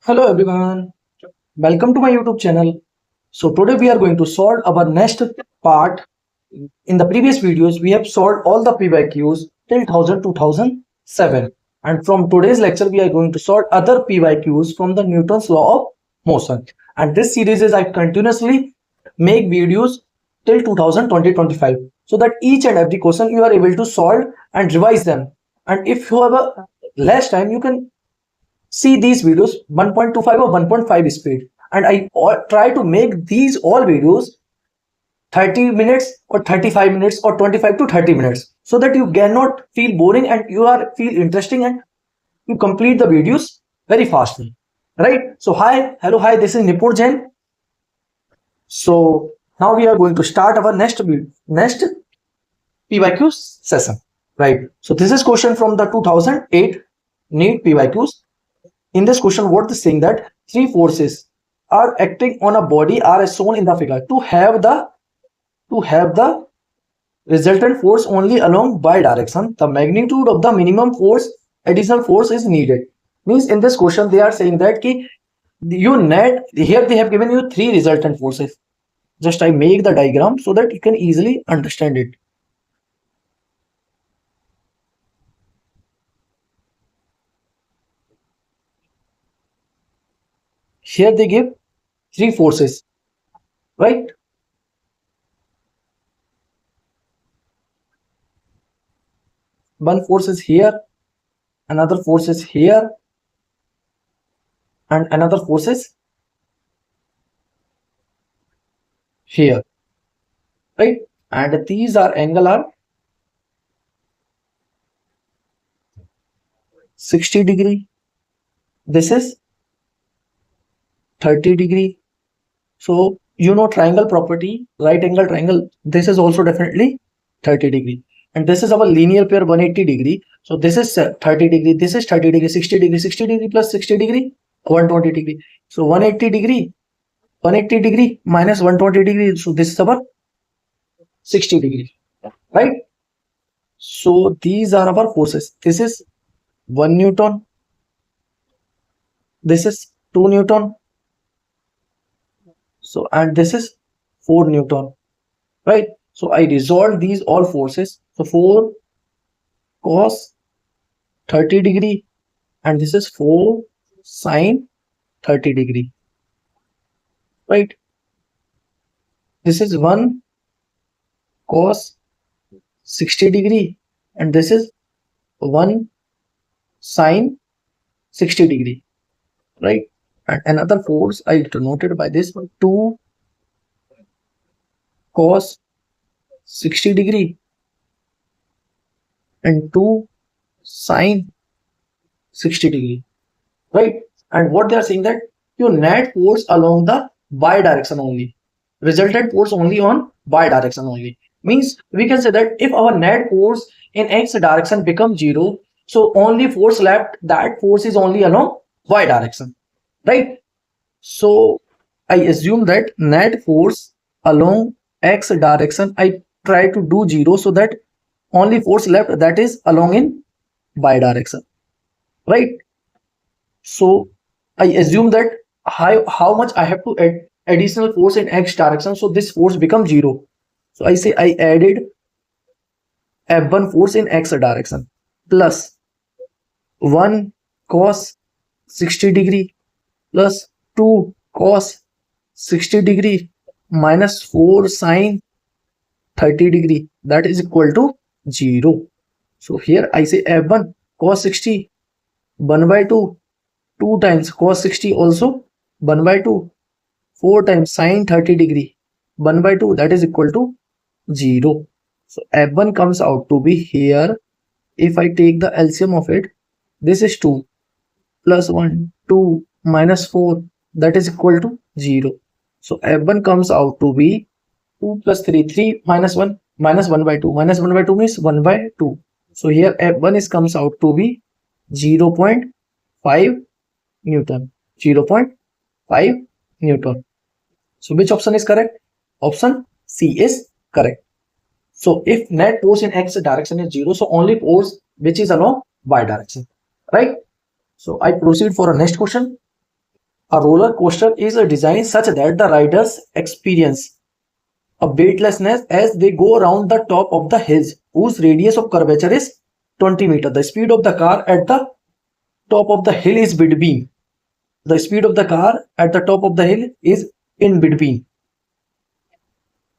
Hello everyone, welcome to my YouTube channel. So today we are going to solve our next part. In the previous videos, we have solved all the PYQs till 2007, and from today's lecture, we are going to solve other PYQs from the Newton's law of motion. And this series is I continuously make videos till 2025 so that each and every question you are able to solve and revise them. And if you have a less time, you can see these videos 1.25 or 1.5 speed, and try to make these all videos 30 minutes or 35 minutes or 25 to 30 minutes so that you cannot feel boring and you are feel interesting and you complete the videos very fastly, right? So hi, this is Nipur Jain. So now we are going to start our next PYQ session, right? So this is question from the 2008 NEET PYQs. In this question, what is saying that three forces are acting on a body are as shown in the figure. To have the resultant force only along y direction, the magnitude of the minimum force additional force is needed. Means in this question they are saying that ki you net here they have given you three resultant forces. Just I make the diagram so that you can easily understand it. Here they give three forces, right? One force is here, another force is here, and another force is here, right? And these are angle are 60 degree. This is 30 degree. So you know triangle property, right angle triangle. This is also definitely 30 degree. And this is our linear pair 180 degree. So this is 30 degree. This is 30 degree, 60 degree, 60 degree plus 60 degree, 120 degree. So 180 degree, 180 degree minus 120 degree. So this is our 60 degree, right? So these are our forces. This is 1 Newton. This is 2 Newton. So, and this is 4 Newton, right? So I resolve these all forces. So 4 cos 30 degree, and this is 4 sine 30 degree, right? This is 1 cos 60 degree, and this is 1 sine 60 degree, right? And another force I denoted by this one, 2 cos 60 degree and 2 sine 60 degree, right? And what they are saying that your net force along the y direction only, resultant force only on y direction only. Means we can say that if our net force in x direction becomes 0, so only force left, that force is only along y direction, right? So I assume that net force along x direction I try to do 0 so that only force left that is along in y direction, right? So I assume that how much I have to add additional force in x direction, so this force becomes 0. So I say I added F1 force in x direction plus 1 cos 60 degree plus 2 cos 60 degree minus 4 sine 30 degree, that is equal to 0. So here I say F1 cos 60 1 by 2, 2 times cos 60 also 1 by 2, 4 times sine 30 degree 1 by 2, that is equal to 0. So F1 comes out to be here. If I take the LCM of it, this is 2 plus 1, 2 minus 4, that is equal to 0. So F1 comes out to be 2 plus 3, 3 minus 1 minus 1 by 2. Minus 1 by 2 means 1 by 2. So here F1 comes out to be 0.5 Newton. 0.5 Newton. So which option is correct? Option C is correct. So if net force in x direction is 0, so only force which is along y direction, right? So I proceed for a next question. A roller coaster is designed such that the riders experience a weightlessness as they go around the top of the hills, whose radius of curvature is 20 meters. The speed of the car at the top of the hill is between. The speed of the car at the top of the hill is in between.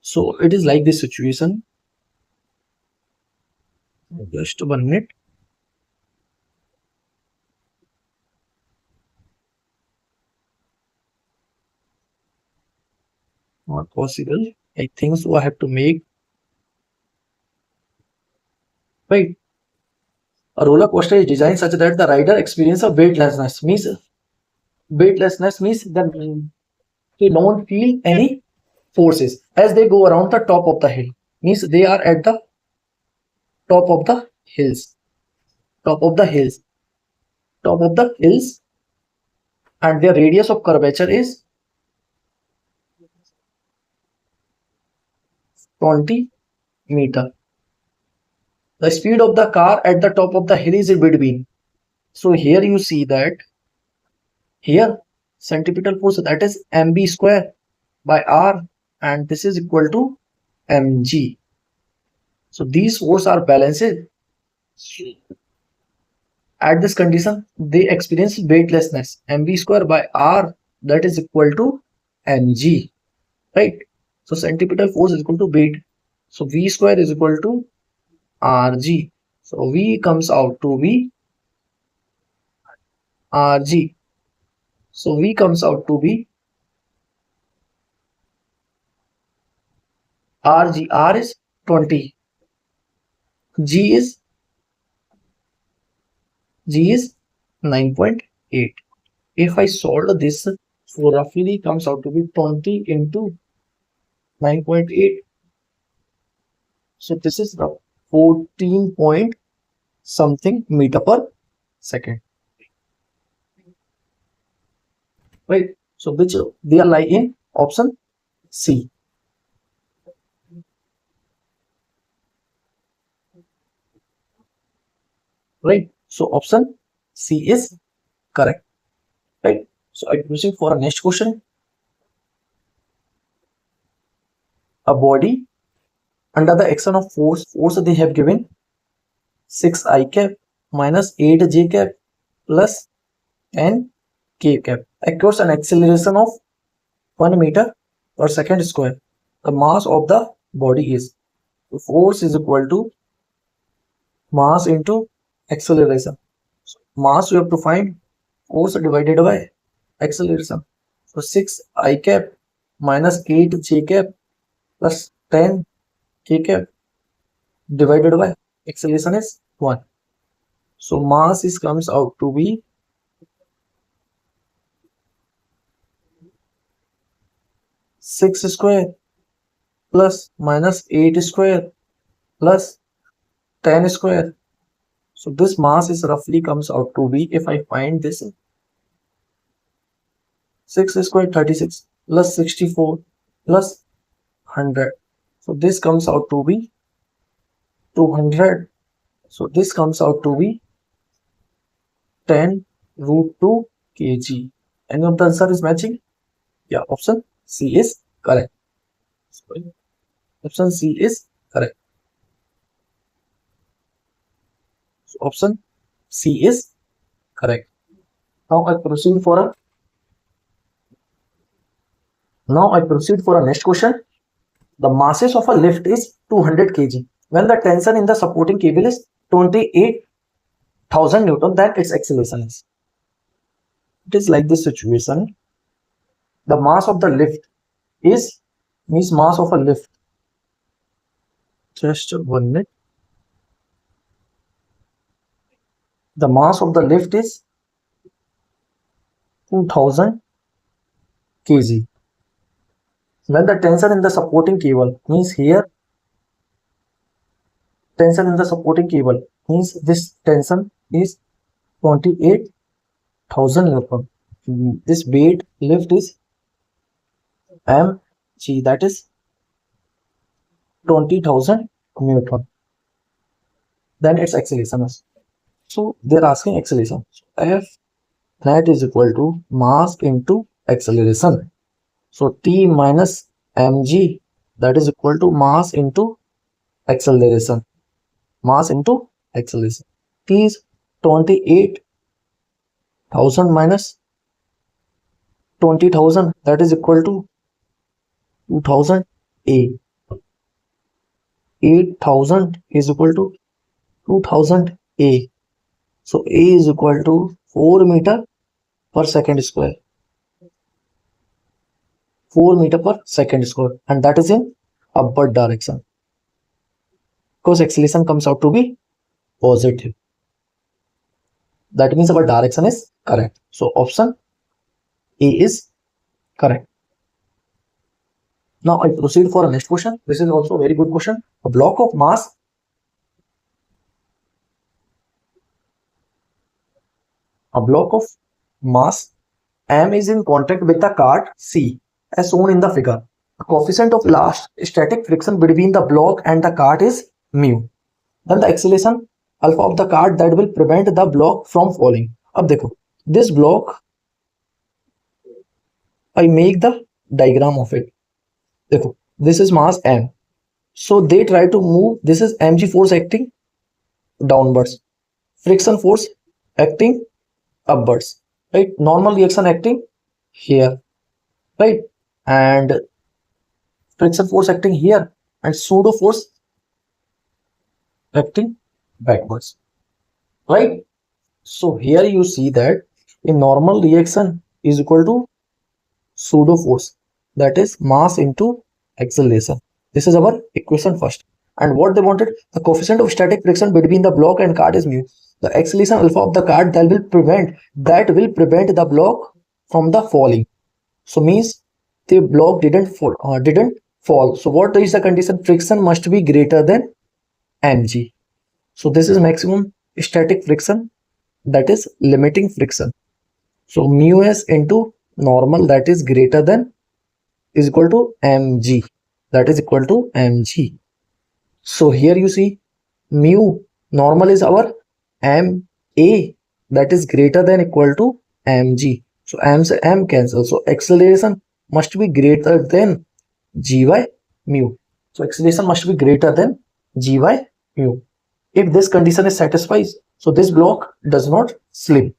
So it is like this situation. Just 1 minute. Not possible. I think so. I have to make. Wait. A roller coaster is designed such that the rider experience a weightlessness means that they don't feel any forces as they go around the top of the hill. Means they are at the top of the hills. Top of the hills. Top of the hills, and their radius of curvature is 20 meter. The speed of the car at the top of the hill is in between. So here you see that here centripetal force, that is mb square by r, and this is equal to mg. So these forces are balanced. At this condition, they experience weightlessness. mv square by r, that is equal to mg, right? So centripetal force is equal to weight. So v square is equal to rg. So v comes out to be rg. So v comes out to be rg. R is 20. G is 9.8. If I solve this, so roughly comes out to be 20 into 9.8. So this is the 14 point something meter per second. Right. So which they are lying in option C. Right. So option C is correct. Right. So I'm proceed for a next question. A body under the action of force they have given 6 I cap minus 8 j cap plus 10 k cap across an acceleration of 1 meter per second square. The mass of the body is, the force is equal to mass into acceleration. So mass you have to find, force divided by acceleration. So 6 I cap minus 8 j cap plus 10 k cap divided by acceleration is 1. So mass is comes out to be 6 square plus minus 8 square plus 10 square. So this mass is roughly comes out to be, if I find this, 6 square 36 plus 64 plus 100. So this comes out to be 200. So this comes out to be 10 root 2 kg. Any of the answer is matching? Yeah, option C is correct. Option C is correct. So option C is correct. Now I proceed for a next question. The masses of a lift is 200 kg. When the tension in the supporting cable is 28,000 Newton, then its acceleration is. It is like this situation. The mass of the lift is, means mass of a lift. Just 1 minute. The mass of the lift is 2000 kg. When the tension in the supporting cable, means here tension in the supporting cable, means this tension is 28,000 Newton. This weight lift is mg, that is 20,000 Newton. Then its acceleration is. So they're asking acceleration. So F Net is equal to mass into acceleration. So T minus mg, that is equal to mass into acceleration. Mass into acceleration. T is 28,000 minus 20,000, that is equal to 2000 A. 8,000 is equal to 2000 A. So A is equal to 4 meter per second square. 4 meter per second square, and that is in upward direction. Because acceleration comes out to be positive. That means our direction is correct. So option A is correct. Now I proceed for a next question. This is also a very good question. A block of mass m is in contact with the cart C as shown in the figure. The coefficient of last static friction between the block and the cart is mu. Then the acceleration alpha of the cart that will prevent the block from falling. अब देखो, this block I make the diagram of it. देखो, this is mass m. So they try to move. This is mg force acting downwards, friction force acting upwards, right? Normal reaction acting here, right? And friction force acting here, and pseudo force acting backwards, right? So here you see that a normal reaction is equal to pseudo force, that is mass into acceleration. This is our equation first. And what they wanted, the coefficient of static friction between the block and cart is mu. The acceleration alpha of the cart that will prevent the block from the falling. So means the block didn't fall. So what is the condition? Friction must be greater than mg. So this is maximum static friction, that is limiting friction. So mu s into normal, that is greater than, is equal to mg, that is equal to mg. So here you see mu normal is our ma, that is greater than equal to mg. So m se m cancel. So acceleration must be greater than g by mu. So acceleration must be greater than g by mu. If this condition is satisfied, so this block does not slip.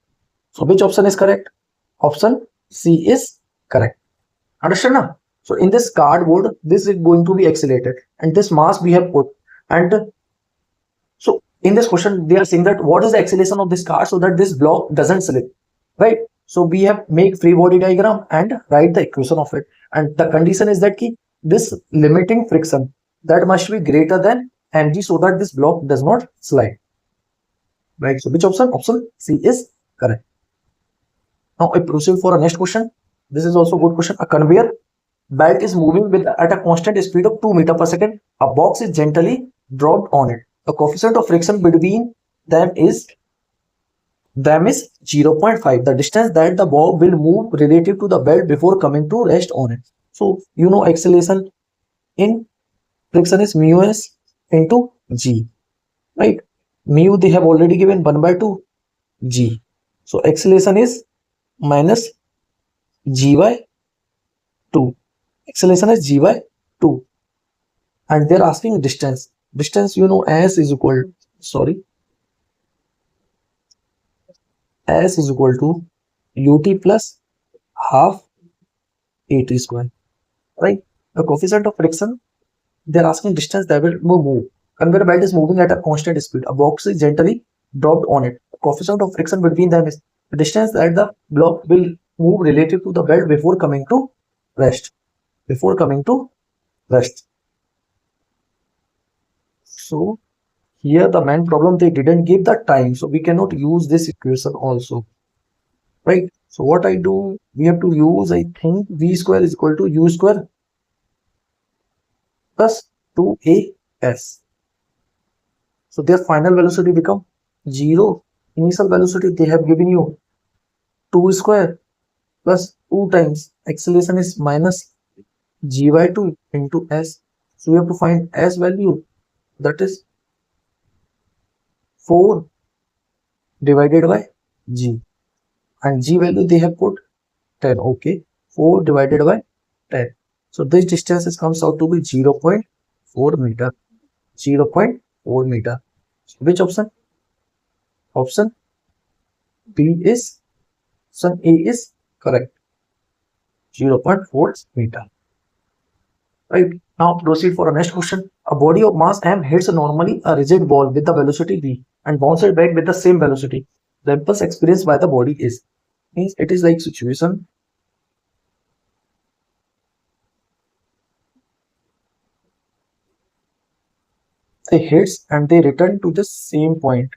So which option is correct? Option C is correct. Understand now? So in this cardboard, this is going to be accelerated, and this mass we have put. And so in this question, they are saying that what is the acceleration of this car so that this block doesn't slip, right? So we have make free body diagram and write the equation of it. And the condition is that this limiting friction that must be greater than mg so that this block does not slide, right? So which option? Option C is correct. Now I proceed for a next question. This is also a good question. A conveyor belt is moving at a constant speed of 2 meters per second. A box is gently dropped on it. The coefficient of friction between them is 0.5. The distance that the bob will move relative to the belt before coming to rest on it. So you know acceleration in friction is mu s into g, right? Mu they have already given 1 by 2 g. So acceleration is minus g by 2. Acceleration is g by 2. And they're asking distance. Distance, you know, s is equal to ut plus half at square, right? The coefficient of friction, they're asking distance that will move. Conveyor belt is moving at a constant speed. A box is gently dropped on it. The coefficient of friction between them is the distance that the block will move relative to the belt before coming to rest. So here the main problem, they didn't give the time, so we cannot use this equation also, right? So what I do, we have to use, I think, v square is equal to u square plus 2as. So their final velocity become 0. Initial velocity they have given you 2 square plus 2 times acceleration is minus g by 2 into s. So we have to find s value, that is 4 divided by g. and G value they have put 10. Okay, 4 divided by 10. So this distance comes out to be 0.4 meter. 0.4 meter. Which option? Option B is, option A is correct. 0.4 meter. Right. Now proceed for a next question. A body of mass m hits normally a rigid ball with the velocity v and bounces back with the same velocity. The impulse experienced by the body is, means it is like situation. They hits and they return to the same point.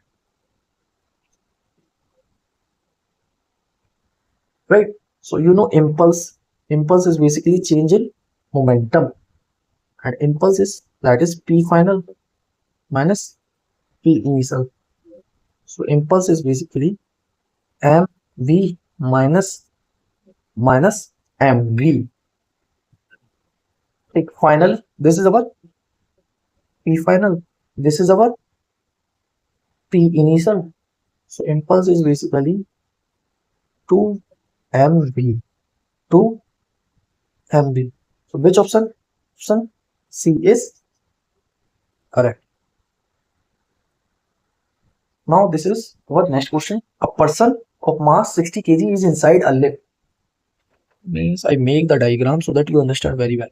Right. So you know impulse. Impulse is basically change in momentum. And impulse is, that is P final minus P initial. So impulse is basically mv minus mv. Like final, this is our P final, this is our P initial. So impulse is basically 2mv, 2mv. So which option? Option C is correct. Now this is our next question. A person of mass 60 kg is inside a lift. Means I make the diagram so that you understand very well.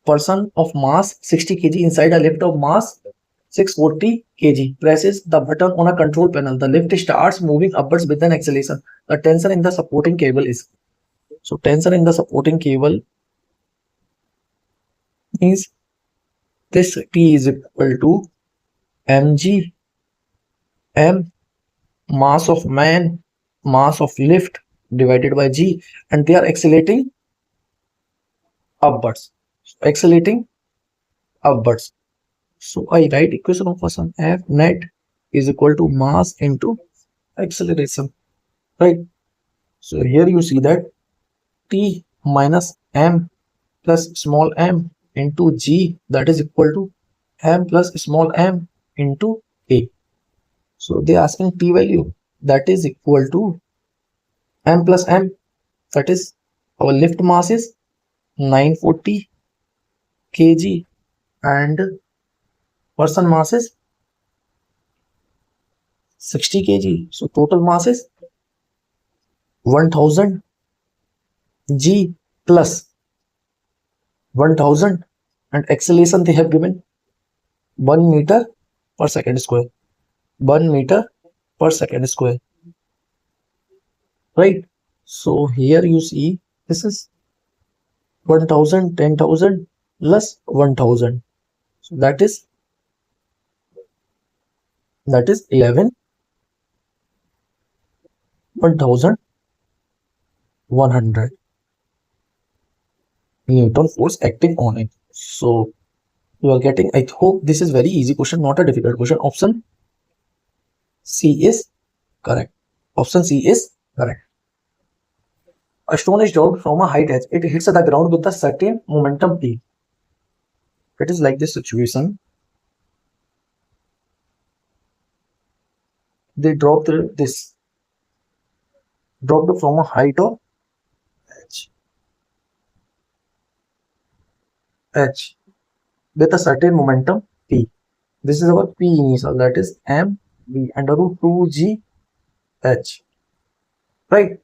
Person of mass 60 kg inside a lift of mass 640 kg presses the button on a control panel. The lift starts moving upwards with an acceleration. The tension in the supporting cable is. So tension in the supporting cable means this P is equal to mg, m, mass of man, mass of lift divided by g, and they are accelerating upwards. Accelerating upwards. So I write equation of person F net is equal to mass into acceleration. Right. So here you see that T minus m plus small m into g, that is equal to m plus small m into a. So they are asking P value, that is equal to m plus m, that is our lift mass is 940 kg and person mass is 60 kg. So total mass is 1000 g plus 1000, and acceleration they have given 1 meter per second square. 1 meter per second square. Right. So here you see this is 1000, 10,000 plus 1000. So that is 11, 1100 Newton force acting on it. So you are getting, I hope this is very easy question, not a difficult question. Option C is correct. Option C is correct. A stone is dropped from a height h. It hits the ground with a certain momentum p. It is like this situation. They dropped this. Dropped from a height of h. H with a certain momentum p. This is our p initial, that is m v under root 2g h. Right.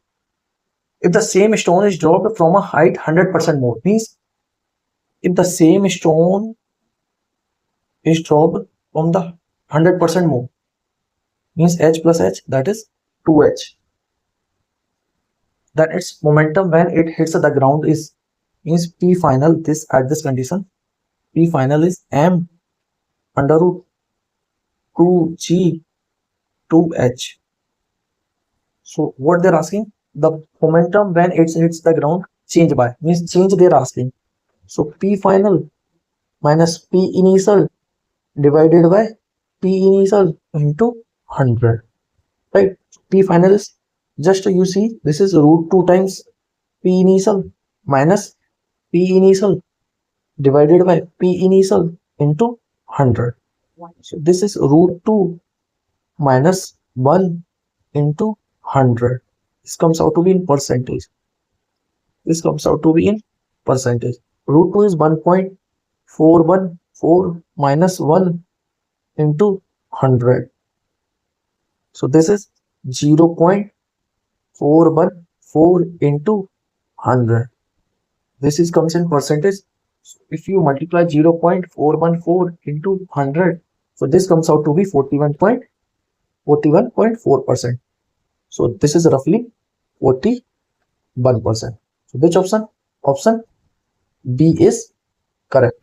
If the same stone is dropped from a height 100% more, means if the same stone is dropped from the 100% more, means h plus h, that is 2h. Then its momentum when it hits the ground is, means P final, this at this condition, P final is m under root 2g 2h. So what they're asking, the momentum when it hits the ground change by, means change they're asking. So P final minus P initial divided by P initial into 100. Right. P final is, just you see, this is root 2 times P initial minus P initial divided by P initial into 100. So this is root 2 minus 1 into 100. This comes out to be in percentage. This comes out to be in percentage. Root 2 is 1.414 minus 1 into 100. So this is 0.414 into 100. This is comes in percentage. So if you multiply 0.414 into 100, so this comes out to be 41.4%. So this is roughly 41%. So which option? Option B is correct,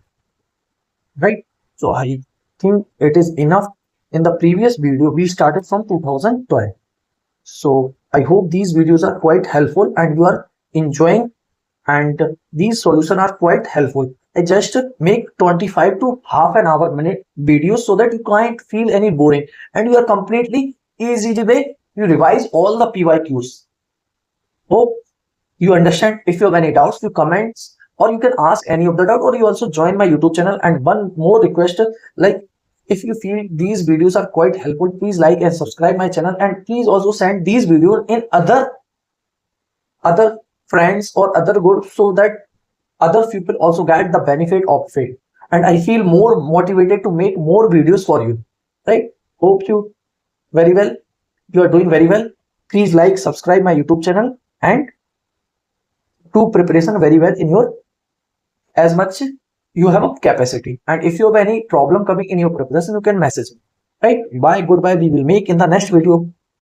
right? So I think it is enough. In the previous video, we started from 2012. So I hope these videos are quite helpful and you are enjoying, and these solutions are quite helpful. I just make 25 to half an hour minute videos so that you can't feel any boring and you are completely easy way you revise all the PYQs. Hope you understand. If you have any doubts, you comments or you can ask any of the doubt, or you also join my YouTube channel. And one more request, like if you feel these videos are quite helpful, please like and subscribe my channel, and please also send these videos in other friends or other groups so that other people also get the benefit of it, and I feel more motivated to make more videos for you, right? Hope you very well, you are doing very well. Please like, subscribe my YouTube channel, and do preparation very well in your as much you have a capacity. And if you have any problem coming in your preparation, you can message me, right? Bye, goodbye, we will make in the next video.